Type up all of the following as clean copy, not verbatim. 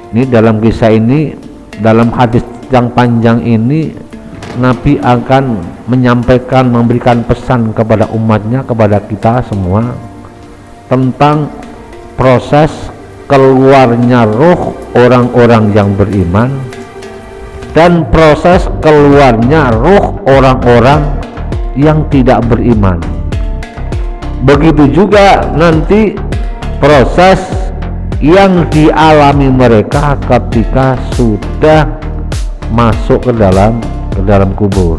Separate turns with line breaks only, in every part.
Ini dalam kisah ini, dalam hadis yang panjang ini, Nabi akan menyampaikan, memberikan pesan kepada umatnya, kepada kita semua tentang proses keluarnya roh orang-orang yang beriman dan proses keluarnya roh orang-orang yang tidak beriman. Begitu juga nanti proses yang dialami mereka ketika sudah masuk ke dalam kubur.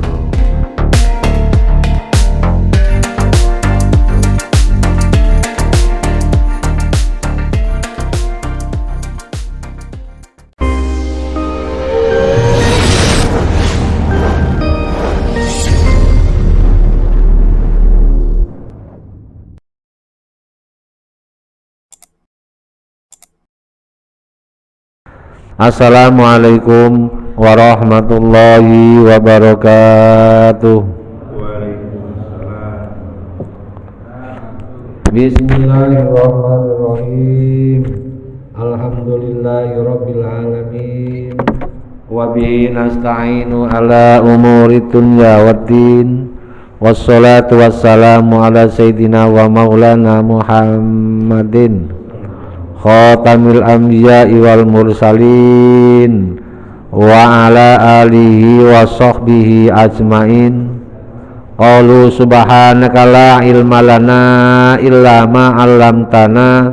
Assalamualaikum warahmatullahi wabarakatuh.
Waalaikumsalam.
Bismillahirrahmanirrahim. Alhamdulillahirabbil alamin. Wa bihi nasta'inu ala umuri dunya waddin. Wassalatu wassalamu ala sayyidina wa maulana Muhammadin khatamil anbiya'i wal mursalin wa ala alihi wa sahbihi ajmain. Qalu subhanaka la ilma lana illa ma 'allamtana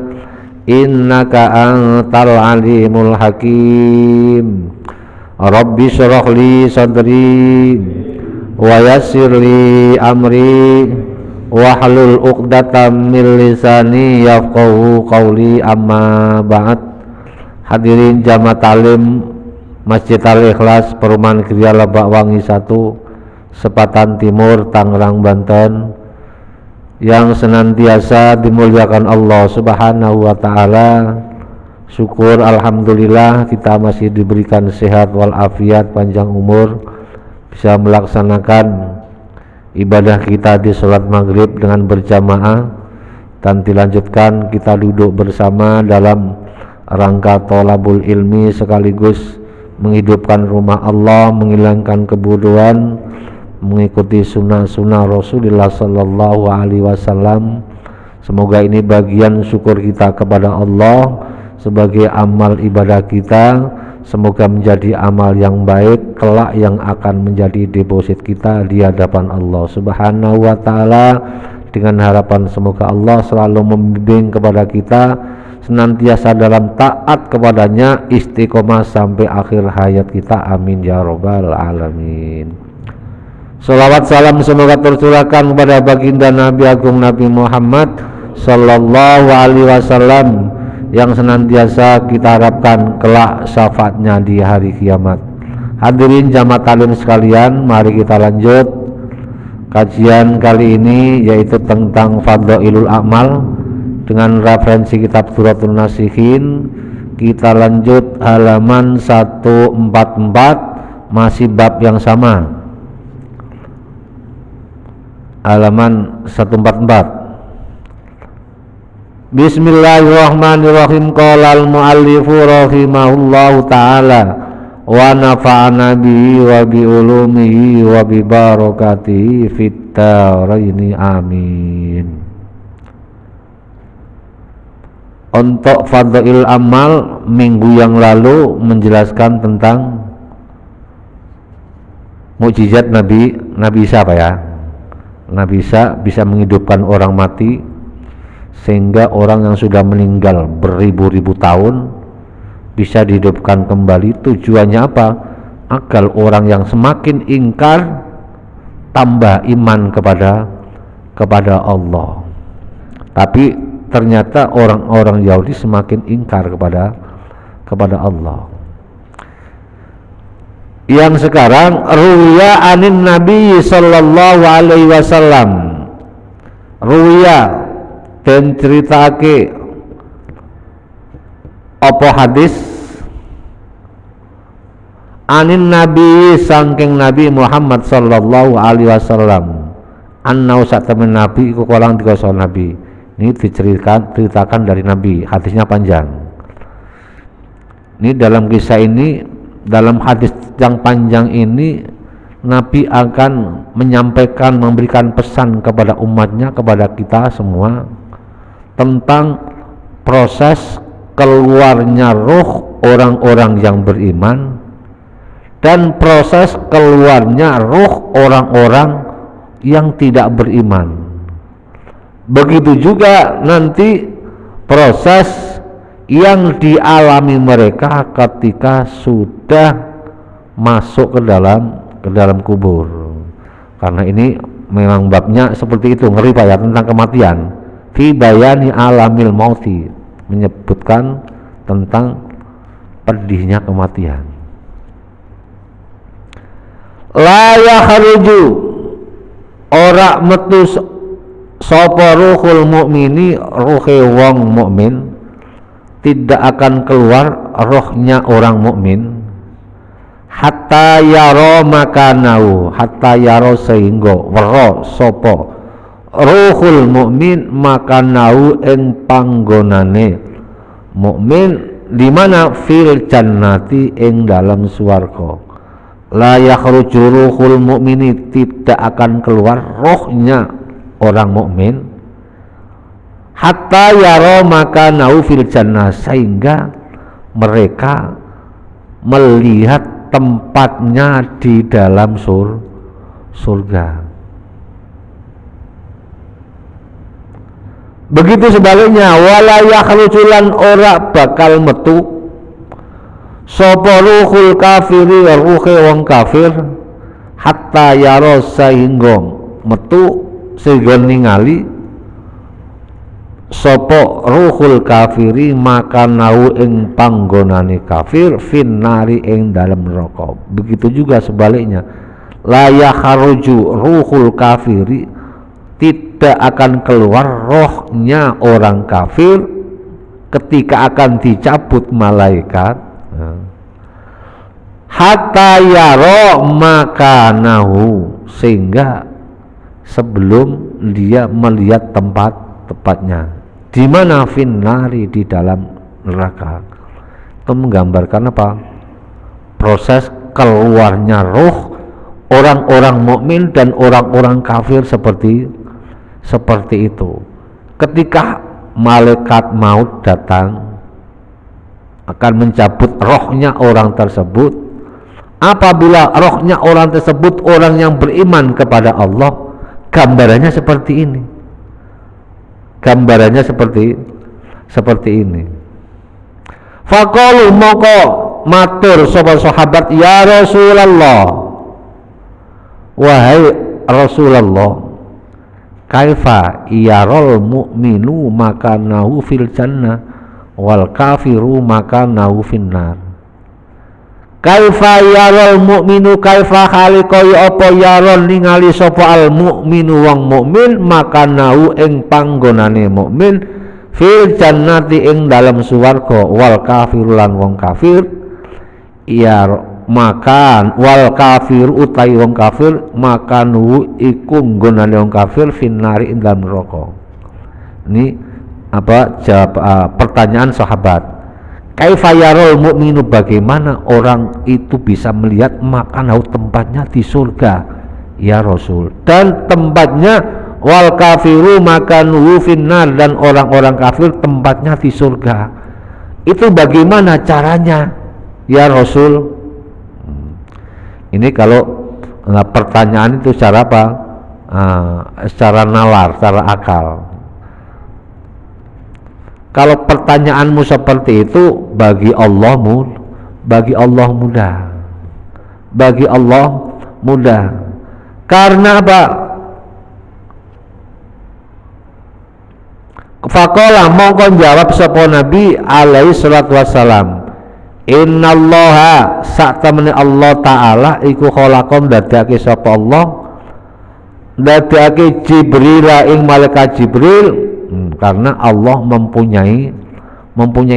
innaka antal alimul hakim. Rabbi shrah li sadri wa yassir li amri wahlul 'uqdatam min lisani yafqahu qawli, amma ba'd. Hadirin jamaah talim Masjid Al-Ikhlas Perumahan Gria Lebak Wangi 1, Sepatan Timur, Tangerang, Banten, yang senantiasa dimuliakan Allah Subhanahu wa taala. Syukur alhamdulillah kita masih diberikan sehat walafiat, panjang umur, bisa melaksanakan ibadah kita di sholat maghrib dengan berjamaah, dan dilanjutkan kita duduk bersama dalam rangka tholabul ilmi sekaligus menghidupkan rumah Allah, menghilangkan kebodohan, mengikuti sunnah-sunnah Rasulullah Sallallahu Alaihi Wasallam. Semoga ini bagian syukur kita kepada Allah sebagai amal ibadah kita. Semoga menjadi amal yang baik kelak yang akan menjadi deposit kita di hadapan Allah Subhanahu wa taala, dengan harapan semoga Allah selalu membimbing kepada kita senantiasa dalam taat kepadanya, istiqomah sampai akhir hayat kita. Amin ya rabbal alamin. Salawat salam semoga tercurahkan kepada baginda Nabi Agung Nabi Muhammad sallallahu alaihi wasallam yang senantiasa kita harapkan kelak syafaatnya di hari kiamat. Hadirin jamaah talim sekalian, mari kita lanjut kajian kali ini, yaitu tentang Fadhailul A'mal dengan referensi kitab Suratul Nasihin. Kita lanjut halaman 144, masih bab yang sama, halaman 144. Bismillahirrahmanirrahim. Qala al-muallifu rahimahullahu ta'ala wa nafa'ana bihi wa bi ulumihi wa bi barakatihi fit dharaini, amin. Untuk Fadhail Amal minggu yang lalu menjelaskan tentang mukjizat Nabi Isa, apa ya? Nabi Isa bisa menghidupkan orang mati, sehingga orang yang sudah meninggal beribu-ribu tahun bisa dihidupkan kembali. Tujuannya apa? Agar orang yang semakin ingkar tambah iman kepada Allah. Tapi ternyata orang-orang Yahudi semakin ingkar kepada Allah. Yang sekarang ruwiya anin Nabi sallallahu alaihi wasallam, ruwiya dan ceritake apa hadis anin Nabi saking Nabi Muhammad sallallahu alaihi wasallam, annau satemen Nabi iku kolang dikoso Nabi. Ini diceritakan dari Nabi, hadisnya panjang. Ini dalam kisah ini, dalam hadis yang panjang ini, Nabi akan menyampaikan, memberikan pesan kepada umatnya, kepada kita semua tentang proses keluarnya ruh orang-orang yang beriman dan proses keluarnya ruh orang-orang yang tidak beriman. Begitu juga nanti proses yang dialami mereka ketika sudah masuk ke dalam kubur. Karena ini memang babnya seperti itu, ngeri Pak ya, tentang kematian. Fi bayani alamil mauti, menyebutkan tentang pedihnya kematian. La yakhruju, ora metu sapa ruhul mukmini, ruhe wong mukmin, tidak akan keluar rohnya orang mukmin hatta yaro makanahu, hatta yaro sehingga wero sapa ruhul mukmin makanahu ing panggonane mukmin di mana fil jannati ing dalam swarga. La yakhruju ruhul mukmini, tidak akan keluar rohnya orang mukmin hatta yaro makanahu fil jannah, sehingga mereka melihat tempatnya di dalam surga. Begitu sebaliknya, wala yakhrujulan ora bakal metu sapa ruhul kafiri, ruhe wong kafir, hatta yaro sehingga metu, sehingga ningali sapa ruhul kafiri makanahu ing panggonane kafir finnari ing dalam neraka. Begitu juga sebaliknya, la yakhruju ruhul kafiri, tidak akan keluar rohnya orang kafir ketika akan dicabut malaikat hatta yaro makanahu, sehingga sebelum dia melihat tempatnya di mana finnari, di dalam neraka. Itu menggambarkan apa? Proses keluarnya roh orang-orang mukmin dan orang-orang kafir seperti itu. Ketika malaikat maut datang akan mencabut rohnya orang tersebut, apabila rohnya orang tersebut orang yang beriman kepada Allah, gambarannya seperti ini. Gambarannya seperti ini. Faqalu, moko matur sapa sahabat, ya Rasulullah, wahai Rasulullah, kaifa yarul mu'minu makanahu fil jannah wal kafiru makanahu finnar. Kaifa yarul mu'minu, kaifa khalika apa yaron ningali sapa al mu'minu wong mukmin makanahu ing panggonane mukmin fil jannati ing dalam swarga, wal kafiru lan wong kafir ya makan wal kafir utai wong kafir makanu iku nggonane wong kafir finnari ing dalam neraka. Ini apa jawab pertanyaan sahabat. Kaifa yarul mu'minu, bagaimana orang itu bisa melihat makanahu, tempatnya di surga ya Rasul, dan tempatnya wal kafiru makanuhu finnar, dan orang-orang kafir tempatnya di surga. Itu bagaimana caranya ya Rasul? Ini kalau pertanyaan itu secara apa? Secara nalar, secara akal. Kalau pertanyaanmu seperti itu, bagi Allah mudah. Bagi Allah mudah. Karena apa? Faqala, mongko jawab sapa Nabi alaihi salatu wassalam, innallaha, saktemene Allah taala iku khalaqon, dadake sapa Allah, dadake Jibril ing malaikat Jibril. Karena Allah mempunyai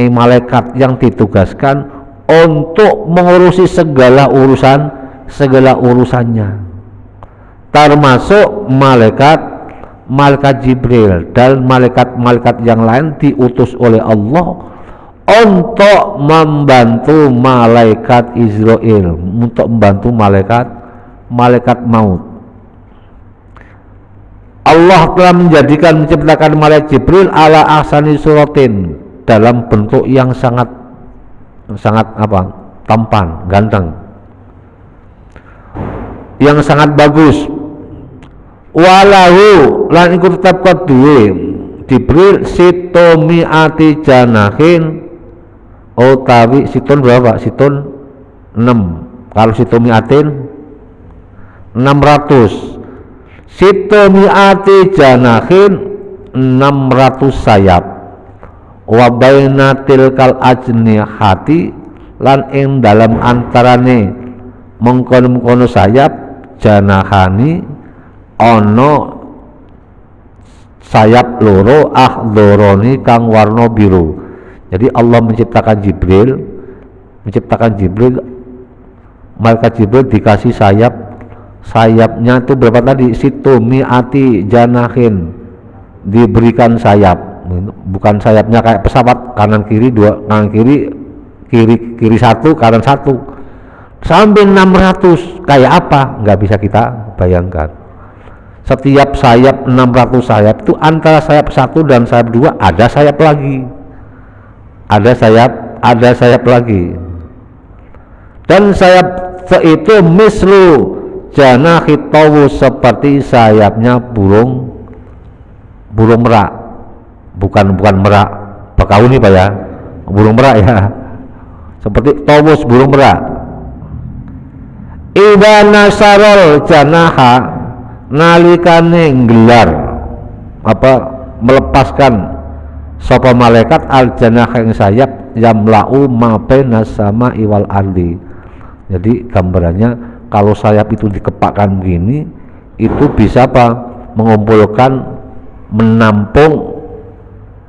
malaikat yang ditugaskan untuk mengurusi segala urusannya, termasuk malaikat Jibril dan malaikat yang lain diutus oleh Allah untuk membantu malaikat Israel, untuk membantu malaikat maut. Allah telah menciptakan malaikat Jibril ala ahsani suratin, dalam bentuk yang sangat tampan, ganteng, yang sangat bagus. Walahu lan iku tetap kedue Jibril sitomiati janahin, utawi siton berapa? Siton 6. Kalau sitomiatin 600. Sitomiati janahin 600 sayap. Wa baina tilkal ajnihati lan ing dalam antarane mengkono-mengkono sayap janahani ono sayap loro akhdoroni kang warna biru. Jadi Allah menciptakan Jibril, malaikat Jibril dikasih sayapnya itu berapa tadi? Situ mi'ati janahin, diberikan sayap, bukan sayapnya kayak pesawat kanan kiri dua, kanan kiri satu, kanan satu, sampai 600. Kayak apa? Nggak bisa kita bayangkan. Setiap sayap 600 sayap itu antara sayap 1 dan sayap 2 ada sayap lagi, ada sayap lagi, dan sayap itu mislu janahi tawus, seperti sayapnya burung merak, bukan merak bakauni Pak ya, burung merak ya, seperti tawus burung merak. Idza nasarul janaha, nalikane nggelar melepaskan sapa malaikat al janah yang sayap yamlau ma baina sama'i wal ardi. Jadi gambarannya kalau sayap itu dikepakkan begini, itu bisa mengumpulkan, menampung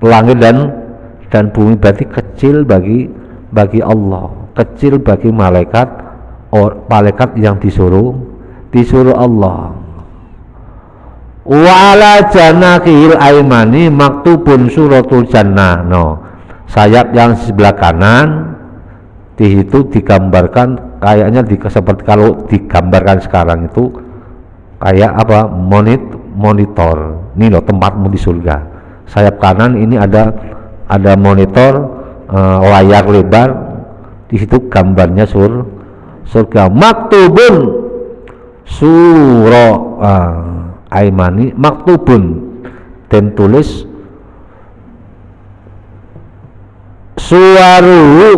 langit dan bumi. Berarti kecil bagi Allah, kecil bagi malaikat yang disuruh Allah. Wa ala janahil aimani maktubun suratul jannah. Sayap yang sebelah kanan itu digambarkan kayaknya seperti kalau digambarkan sekarang itu kayak monitor. Ini loh tempatmu di surga. Sayap kanan ini ada monitor, layar lebar, di situ gambarnya surga. Maktubun aimani maktubun, dan tulis suwaru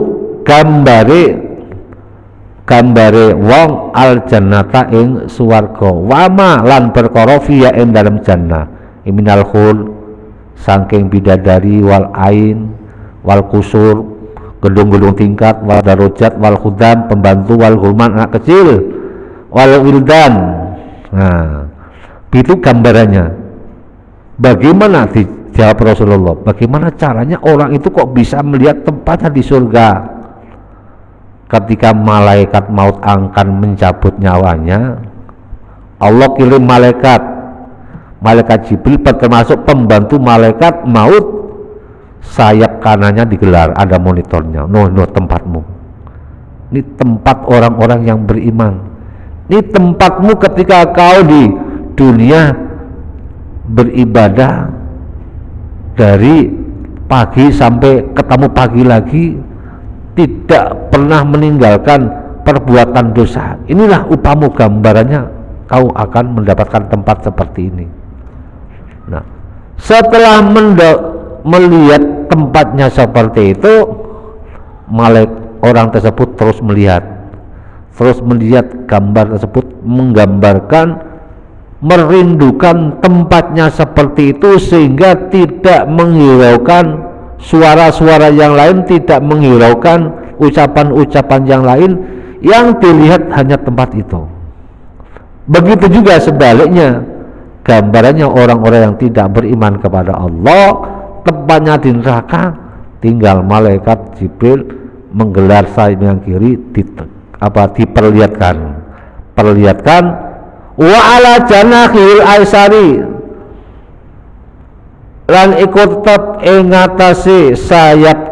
gambare wong al jannata ing suwarga, wama lan perkara fiya ing dalam jannah, minal khul saking bidadari, wal ain wal kusur gedung-gedung tingkat, wal darajat wal khudam pembantu, wal gulman anak kecil, wal wildan. Nah, itu gambarannya. Bagaimana dijawab Rasulullah? Bagaimana caranya orang itu kok bisa melihat tempatnya di surga? Ketika malaikat maut akan mencabut nyawanya, Allah kirim malaikat Jibril termasuk pembantu malaikat maut. Sayap kanannya digelar, ada monitornya. No tempatmu. Ini tempat orang-orang yang beriman. Ini tempatmu ketika kau di dunia beribadah dari pagi sampai ketemu pagi lagi, tidak pernah meninggalkan perbuatan dosa. Inilah upamu, gambarannya kau akan mendapatkan tempat seperti ini. Nah, setelah melihat tempatnya seperti itu, orang tersebut terus melihat gambar tersebut, menggambarkan, merindukan tempatnya seperti itu, sehingga tidak menghiraukan suara-suara yang lain, tidak menghiraukan ucapan-ucapan yang lain, yang dilihat hanya tempat itu. Begitu juga sebaliknya, gambarannya orang-orang yang tidak beriman kepada Allah, tempatnya di neraka, tinggal malaikat Jibril menggelar sayap yang kiri, diperlihatkan wa ala janahil aisari, lan ikut tetap ing ngatasi sayap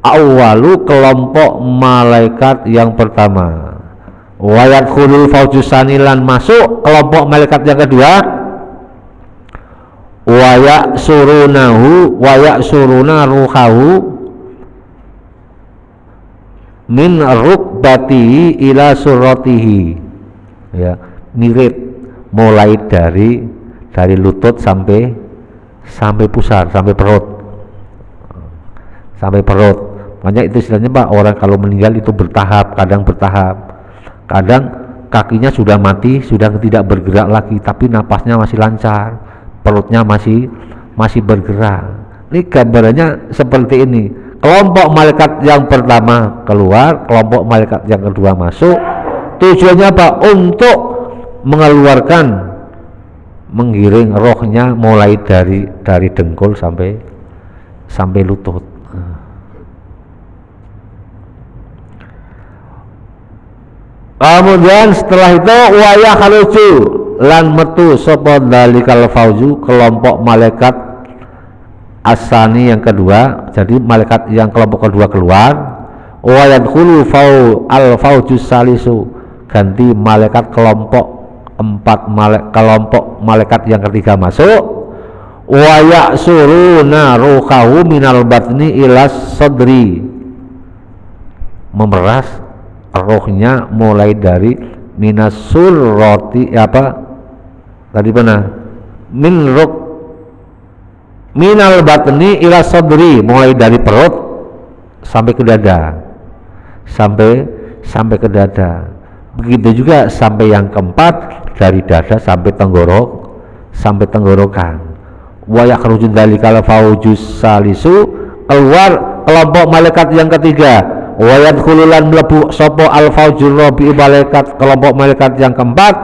Awalu kelompok malaikat yang pertama. Wa yadkhulul fawjus sanilan masuk kelompok malaikat yang kedua. Wa ya'suruna ruhahu min rukbatihi ila suratihi. Ya, mirip mulai dari lutut sampai pusar, sampai perut. Makanya itu istilahnya Pak, orang kalau meninggal itu bertahap, kadang kakinya sudah mati, sudah tidak bergerak lagi, tapi napasnya masih lancar, perutnya masih bergerak. Ini gambarannya seperti ini. Kelompok malaikat yang pertama keluar, kelompok malaikat yang kedua masuk. Tujuannya apa? Untuk mengeluarkan, menggiring rohnya mulai dari dengkul sampai lutut. Kemudian setelah itu waya haluju lan metu sapa dalikal fauzu kelompok malaikat asani yang kedua. Jadi malaikat yang kelompok kedua keluar. Wa yadkhulu al faujus salisu ganti malaikat kelompok malaikat yang ketiga masuk. Wa ya'suruna ruhahu minal batni ilas sadri, memeras rohnya mulai dari minasul roti tadi minal batni ila sadri, mulai dari perut sampai ke dada, sampai ke dada. Begitu juga sampai yang keempat, dari dada sampai tenggorokan. Wa yakhruju dzalikal faujus salisu, keluar kelompok malaikat yang ketiga. Wa yadkhululan mlebu sapa al faujur rabi, malaikat kelompok malaikat yang keempat.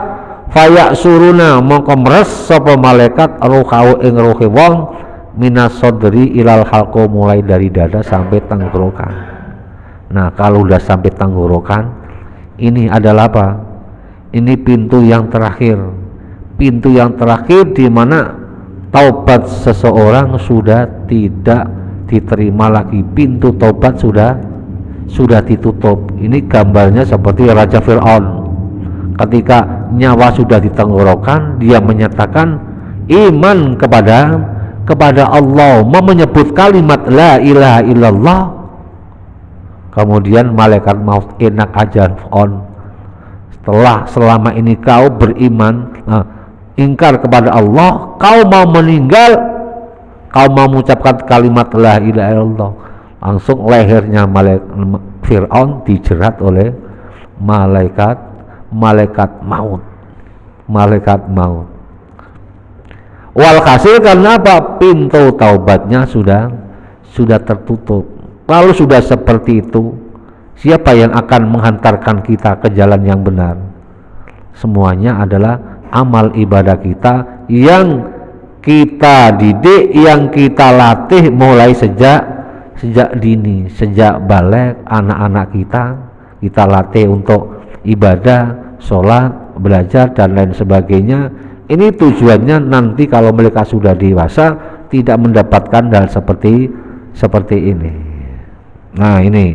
Faya suruna mongko meres sapa malaikat ruhau ing ruhe wong minas sadri ilal halqo, mulai dari dada sampai tenggorokan. Nah, kalau udah sampai tenggorokan, ini adalah apa? Ini pintu yang terakhir di mana taubat seseorang sudah tidak diterima lagi. Pintu taubat sudah ditutup. Ini gambarnya seperti Raja Fir'aun. Ketika nyawa sudah di tenggorokan, dia menyatakan iman kepada Allah, mau menyebut kalimat la ilaha illallah. Kemudian malaikat maut, enak aja Fir'aun, selama ini kau beriman, ingkar kepada Allah, kau mau meninggal, kau mau mengucapkan kalimat la ilaha illallah, langsung lehernya Fir'aun dijerat oleh malaikat maut. Walhasil karena apa? Pintu taubatnya sudah tertutup. Kalau sudah seperti itu, siapa yang akan menghantarkan kita ke jalan yang benar? Semuanya adalah amal ibadah kita yang kita didik, yang kita latih mulai sejak dini, sejak balik. Anak-anak kita latih untuk ibadah, sholat, belajar dan lain sebagainya. Ini tujuannya nanti kalau mereka sudah dewasa tidak mendapatkan hal seperti ini. Nah, ini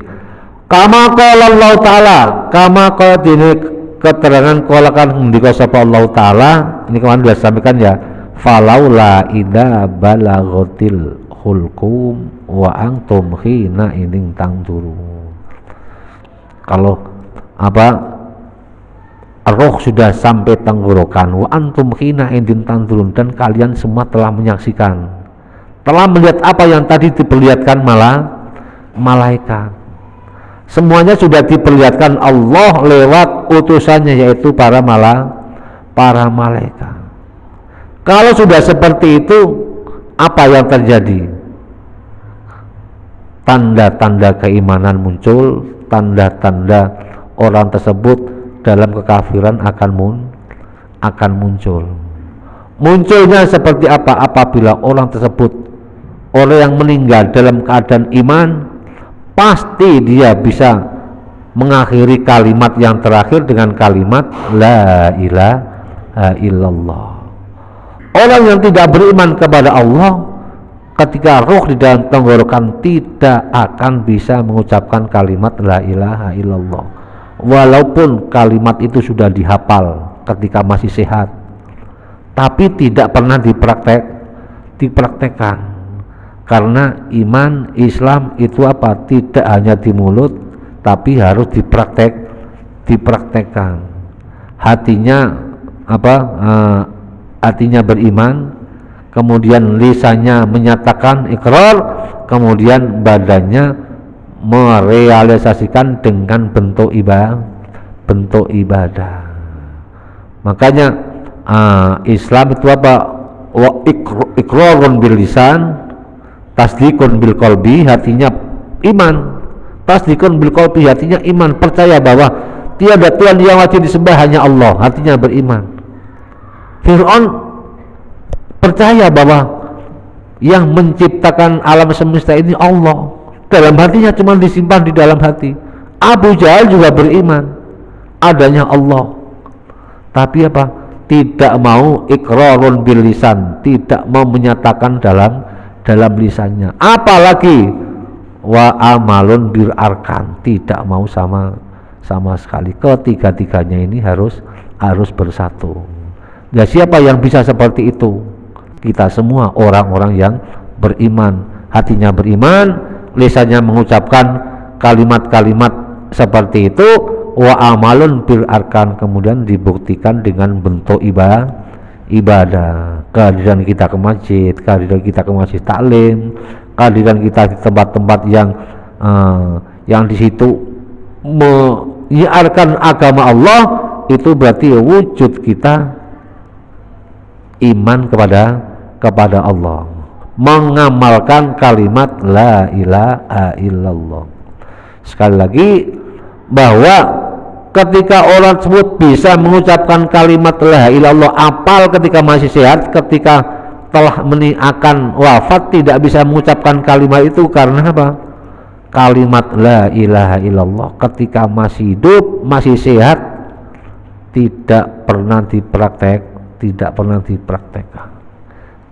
kama qala Allah taala, kama qala dini keterangan qolakan ndika sapa Allah taala, ini kemarin sudah sampaikan ya, falaula idza balaghatil hulqum wa antum khina inin tangduru. Kalau roh sudah sampai tenggorokan, wa antum khina inin tangdurun, dan kalian semua telah menyaksikan, telah melihat apa yang tadi diperlihatkan malaikat. Semuanya sudah diperlihatkan Allah lewat utusannya, yaitu para malaikat. Kalau sudah seperti itu, apa yang terjadi? Tanda-tanda keimanan muncul, tanda-tanda orang tersebut dalam kekafiran akan muncul. Munculnya seperti apa? Apabila orang yang meninggal dalam keadaan iman, pasti dia bisa mengakhiri kalimat yang terakhir dengan kalimat la ilaha illallah. Orang yang tidak beriman kepada Allah, ketika ruh di dalam tenggorokan tidak akan bisa mengucapkan kalimat la ilaha illallah, walaupun kalimat itu sudah dihafal ketika masih sehat, tapi tidak pernah dipraktekkan. Karena iman Islam itu apa? Tidak hanya di mulut, tapi harus dipraktekkan. Hatinya hatinya beriman, kemudian lisannya menyatakan ikrar, kemudian badannya merealisasikan dengan bentuk ibadah. Makanya Islam itu apa? Wa ikrarun bil lisan, tasdikun bil qalbi, hatinya iman, tasdikun bil qalbi, hatinya iman, percaya bahwa tiada Tuhan yang wajib disembah hanya Allah, hatinya beriman. Fir'aun percaya bahwa yang menciptakan alam semesta ini Allah, dalam hatinya cuma disimpan di dalam hati. Abu Jahal juga beriman adanya Allah, tapi apa? Tidak mau ikrarun bil lisan, tidak mau menyatakan dalam lisannya. Apalagi wa amalun bil arkan, tidak mau sama sekali. Ketiga-tiganya ini harus bersatu. Ya, siapa yang bisa seperti itu? Kita semua orang-orang yang beriman, hatinya beriman, lisannya mengucapkan kalimat-kalimat seperti itu, wa amalun bil arkan, kemudian dibuktikan dengan bentuk ibadah. Kehadiran kita ke masjid, kehadiran kita ke masjid taklim, kehadiran kita di tempat-tempat yang di situ menyiarkan agama Allah, itu berarti wujud kita iman kepada Allah, mengamalkan kalimat la ilaha illallah. Sekali lagi, bahwa ketika orang tersebut bisa mengucapkan kalimat la ilaha illallah, apal ketika masih sehat, ketika telah akan wafat tidak bisa mengucapkan kalimat itu. Karena apa? Kalimat la ilaha illallah ketika masih hidup, masih sehat, tidak pernah dipraktekkan.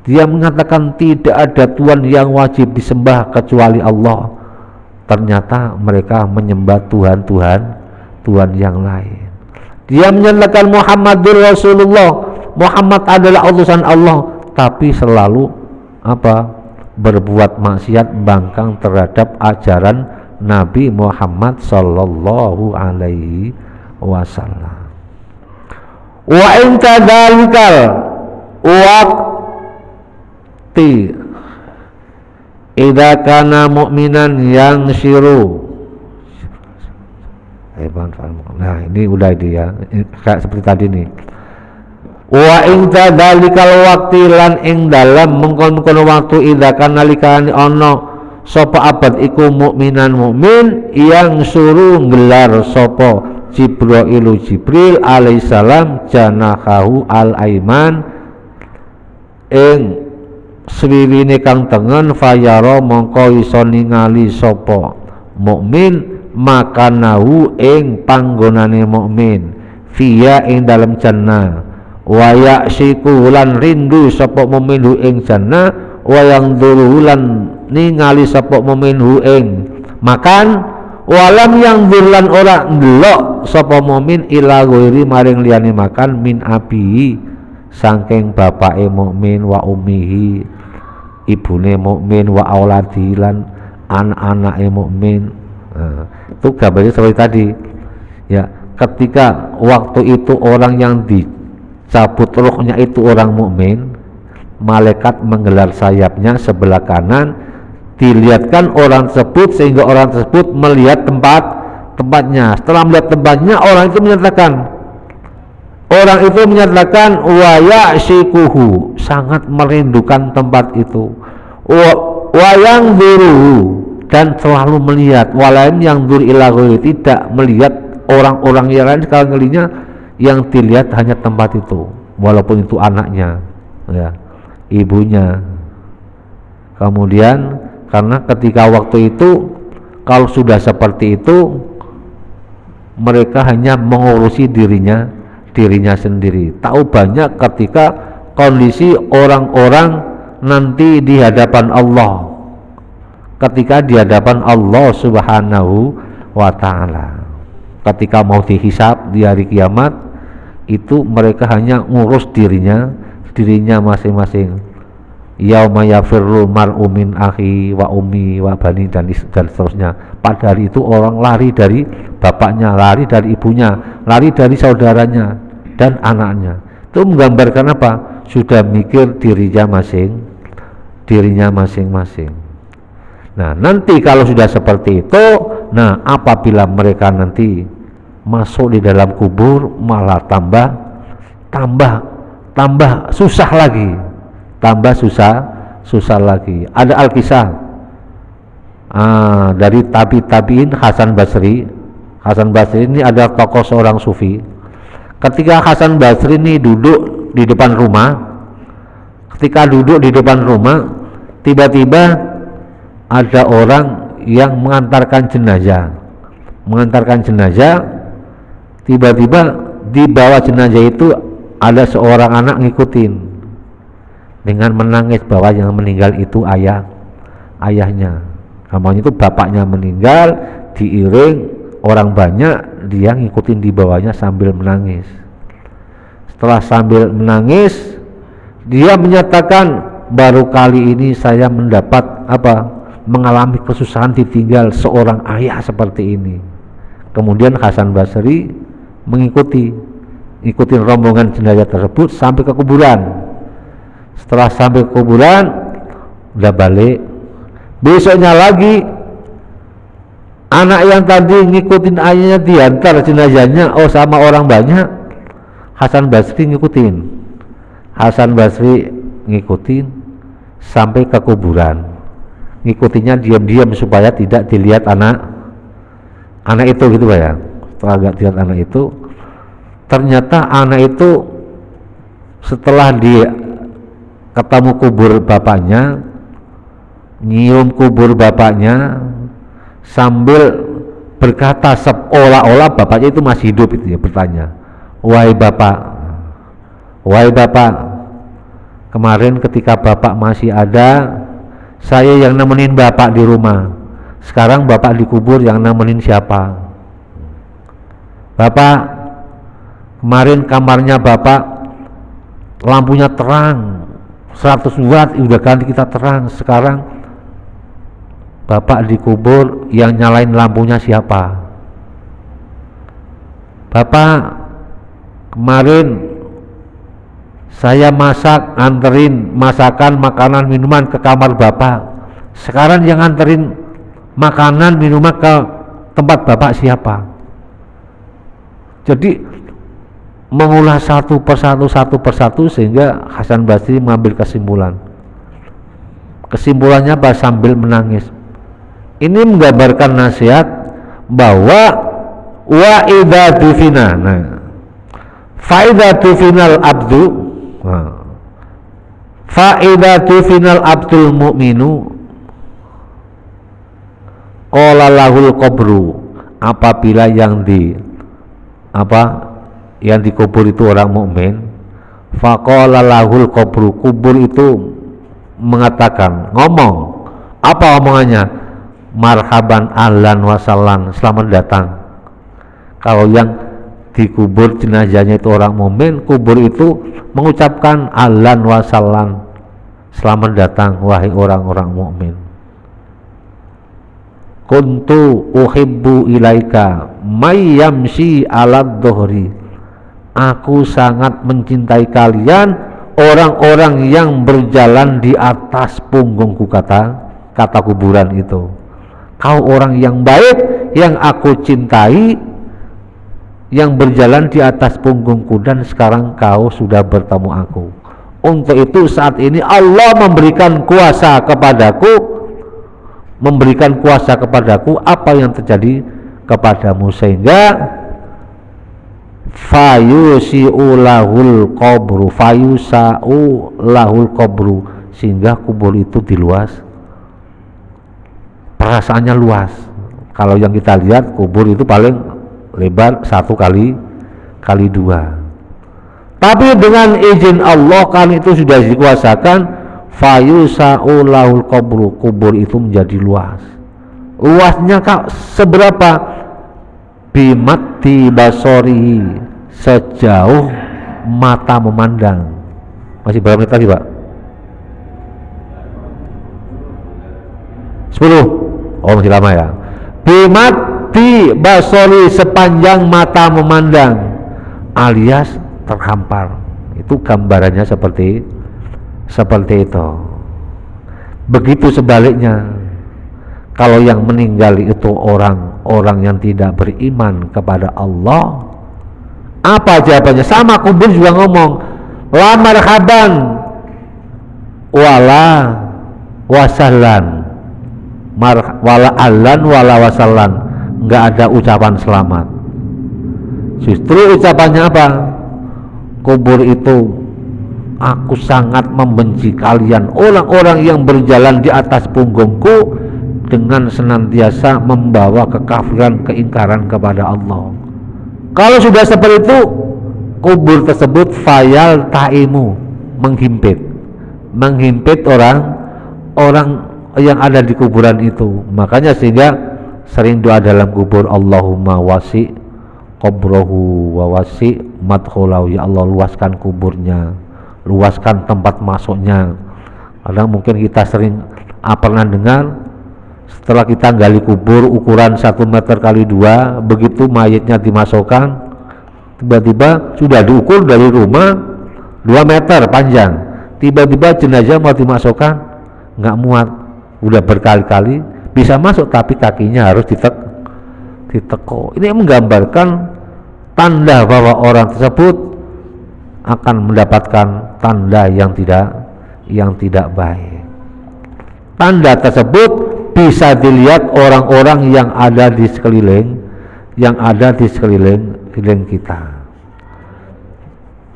Dia mengatakan tidak ada Tuhan yang wajib disembah kecuali Allah. Ternyata mereka menyembah Tuhan yang lain. Dia menyatakan Muhammadur Rasulullah, Muhammad adalah utusan Allah, tapi selalu berbuat maksiat, bangkang terhadap ajaran Nabi Muhammad sallallahu alaihi wasallam. Wa in kadzalikal waqti idza kana mu'minan yang syiru. Nah, ini udah dia kayak seperti tadi nih. Wa in kadzalikal waqti lan ing dalem mengkon-mengkon waktu idza kana likane ana sapa abad iku mukminan mukmin yang suruh gelar sapa Jibril alaihissalam janahahu al-aiman ing swiwine kang tengen fayara mongko iso ningali sapa mukmin makanahu ing panggonane mukmin fiya ing dalem jannah wa ya'siku lan rindu sapa mukmin hu ing jannah wa yang dululan ningali sapa mukmin hu ing makan walam yang durlan ora ndelok sapa mukmin ila ghairi maring liyane makan min abihi saking bapake mukmin wa ummihi ibune mukmin wa auladi lan anak-anake mukmin. Itu gambarnya seperti tadi ya, ketika waktu itu orang yang dicabut ruhnya itu orang mukmin, malaikat menggelar sayapnya sebelah kanan, dilihatkan orang tersebut sehingga orang tersebut melihat tempatnya. Setelah melihat tempatnya, orang itu menyatakan wa ya'sikuhu, sangat merindukan tempat itu, wa yang duru, dan selalu melihat, walain yang dur ila ghairi, tidak melihat orang-orang yang lain, sekali ngelinya yang dilihat hanya tempat itu, walaupun itu anaknya ya, ibunya. Kemudian karena ketika waktu itu kalau sudah seperti itu, mereka hanya mengurusi dirinya sendiri. Tahu banyak ketika kondisi orang-orang nanti di hadapan Allah, ketika di hadapan Allah Subhanahu wa ta'ala, ketika mau dihisab di hari kiamat, itu mereka hanya ngurus dirinya masing-masing. Yauma yafirru mar'u min akhi wa ummi wa bani, dan seterusnya. Pada hari itu orang lari dari bapaknya, lari dari ibunya, lari dari saudaranya dan anaknya. Itu menggambarkan apa? Sudah mikir dirinya masing-masing. Nah, nanti kalau sudah seperti itu, nah apabila mereka nanti masuk di dalam kubur, malah tambah susah lagi, susah lagi. Ada Al-Kisah dari tabi'in Hasan Basri ini adalah tokoh seorang sufi. Ketika Hasan Basri ini duduk di depan rumah, tiba-tiba ada orang yang mengantarkan jenazah. Tiba-tiba di bawah jenazah itu ada seorang anak ngikutin dengan menangis bahwa yang meninggal itu ayahnya. Namanya itu bapaknya meninggal, diiring orang banyak, dia ngikutin di bawahnya sambil menangis. Setelah sambil menangis, dia menyatakan, baru kali ini saya mengalami kesusahan ditinggal seorang ayah seperti ini. Kemudian Hasan Basri mengikuti rombongan jenazah tersebut sampai ke kuburan. Setelah sampai ke kuburan, udah balik. Besoknya lagi, anak yang tadi ngikutin ayahnya diantar jenazahnya sama orang banyak, Hasan Basri ngikutin sampai ke kuburan. Ngikutinya diam-diam supaya tidak dilihat anak itu gitu Pak ya. Setelah nggak dilihat anak itu, ternyata anak itu setelah dia ketemu kubur bapaknya, nyium kubur bapaknya sambil berkata seolah-olah bapaknya itu masih hidup, itu ya, bertanya, wahai bapak, kemarin ketika bapak masih ada, saya yang nemenin bapak di rumah. Sekarang bapak dikubur, yang nemenin siapa? Bapak, kemarin kamarnya bapak lampunya terang 100 watt, udah ganti kita terang. Sekarang bapak dikubur, yang nyalain lampunya siapa? Bapak, kemarin saya anterin masakan, makanan, minuman ke kamar bapak. Sekarang yang anterin makanan, minuman ke tempat bapak siapa? Jadi mengulas satu persatu sehingga Hasan Basri mengambil kesimpulannya sambil menangis. Ini menggambarkan nasihat bahwa wa idza dufina, fa idza dufinal abdul mu'minu qala lahul qabru, apabila yang dikubur itu orang mukmin, faqala lahul qabru, kubur itu ngomong apa omongannya? Marhaban ahlan wasallan, selamat datang. Kalau yang dikubur jenazahnya itu orang mukmin, kubur itu mengucapkan ahlan wasallan, selamat datang wahai orang-orang mukmin. Kuntu uhibbu ilaika may yamshi ala dhuhri, aku sangat mencintai kalian orang-orang yang berjalan di atas punggungku, kata kuburan itu. Kau orang yang baik yang aku cintai, yang berjalan di atas punggungku, dan sekarang kau sudah bertemu aku. Untuk itu saat ini Allah memberikan kuasa kepadaku apa yang terjadi kepadamu, sehingga fayusa'u lahul qabru, sehingga kubur itu diluas, perasaannya luas. Kalau yang kita lihat kubur itu paling lebar 1 kali 2, tapi dengan izin Allah kan itu sudah dikuasakan. fayusa'u lahul qabru, kubur itu menjadi luas. Luasnya seberapa? Bimati basori, sejauh mata memandang. Masih berapa menit lagi, Pak? 10. Oh, masih lama ya. Bimati basori, sepanjang mata memandang, alias terhampar. Itu gambarannya seperti itu. Begitu sebaliknya, kalau yang meninggal itu orang yang tidak beriman kepada Allah, apa jawabannya? Sama, kubur juga ngomong, la marhaban wala wasallan, wala allan wala wasallan, nggak ada ucapan selamat. Justru ucapannya apa? Kubur itu, aku sangat membenci kalian orang-orang yang berjalan di atas punggungku dengan senantiasa membawa kekafiran, keingkaran kepada Allah. Kalau sudah seperti itu, kubur tersebut fayal taimu, menghimpit orang yang ada di kuburan itu. Makanya sehingga sering doa dalam kubur, Allahumma wasi qabrahu wa wasi madkhulahu, ya Allah luaskan kuburnya, luaskan tempat masuknya. Karena mungkin kita sering pernah dengar, setelah kita gali kubur ukuran 1 meter kali 2, begitu mayitnya dimasukkan, tiba-tiba sudah diukur dari rumah 2 meter panjang, tiba-tiba jenazah mau dimasukkan nggak muat, udah berkali-kali bisa masuk tapi kakinya harus diteko. Ini menggambarkan tanda bahwa orang tersebut akan mendapatkan tanda yang tidak baik. Tanda tersebut bisa dilihat orang-orang yang ada di sekeliling kita.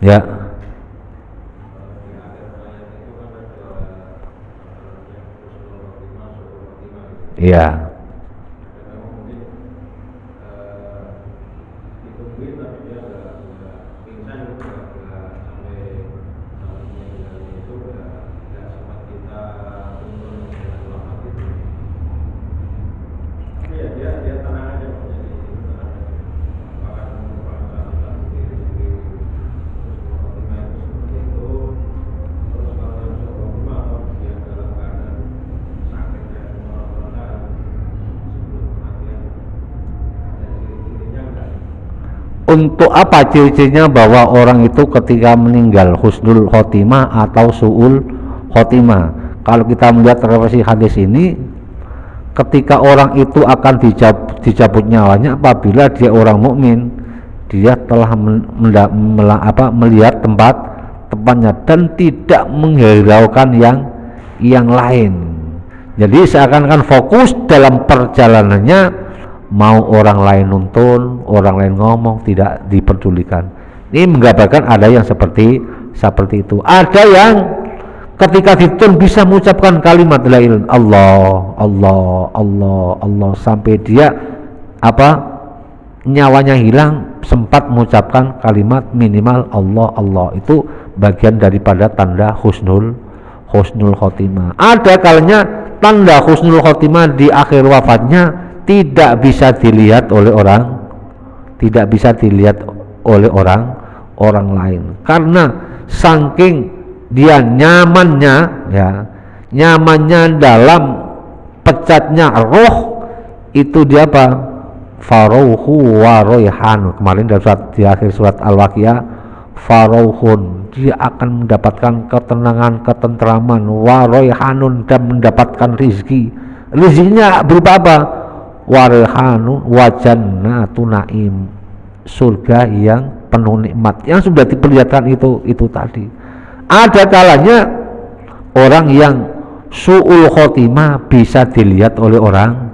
Ya. Iya. Untuk apa ciri-cirinya bahwa orang itu ketika meninggal husnul khotimah atau su'ul khotimah? Kalau kita melihat referensi hadis ini, ketika orang itu akan dicabut nyawanya apabila dia orang mukmin, dia telah melihat tempatnya dan tidak menghiraukan yang lain. Jadi seakan-akan fokus dalam perjalanannya, mau orang lain nuntun, orang lain ngomong, tidak diperdulikan. Ini menggambarkan ada yang seperti itu. Ada yang ketika dituntun bisa mengucapkan kalimat la ilaha illallah, Allah sampai dia nyawanya hilang, sempat mengucapkan kalimat minimal Allah. Itu bagian daripada tanda husnul khotimah. Ada kalanya tanda husnul khotimah di akhir wafatnya tidak bisa dilihat oleh orang lain, karena saking dia nyamannya dalam pecatnya roh itu, dia farauhu wa raihan. Kemarin di akhir surat Al-Waqiah, farauhun, dia akan mendapatkan ketenangan, ketentraman, wa raihanun, dan mendapatkan rizkinya berupa apa? Warehanu wajannatu naim, surga yang penuh nikmat yang sudah diperlihatkan itu tadi. Ada kalanya orang yang su'ul khotimah bisa dilihat oleh orang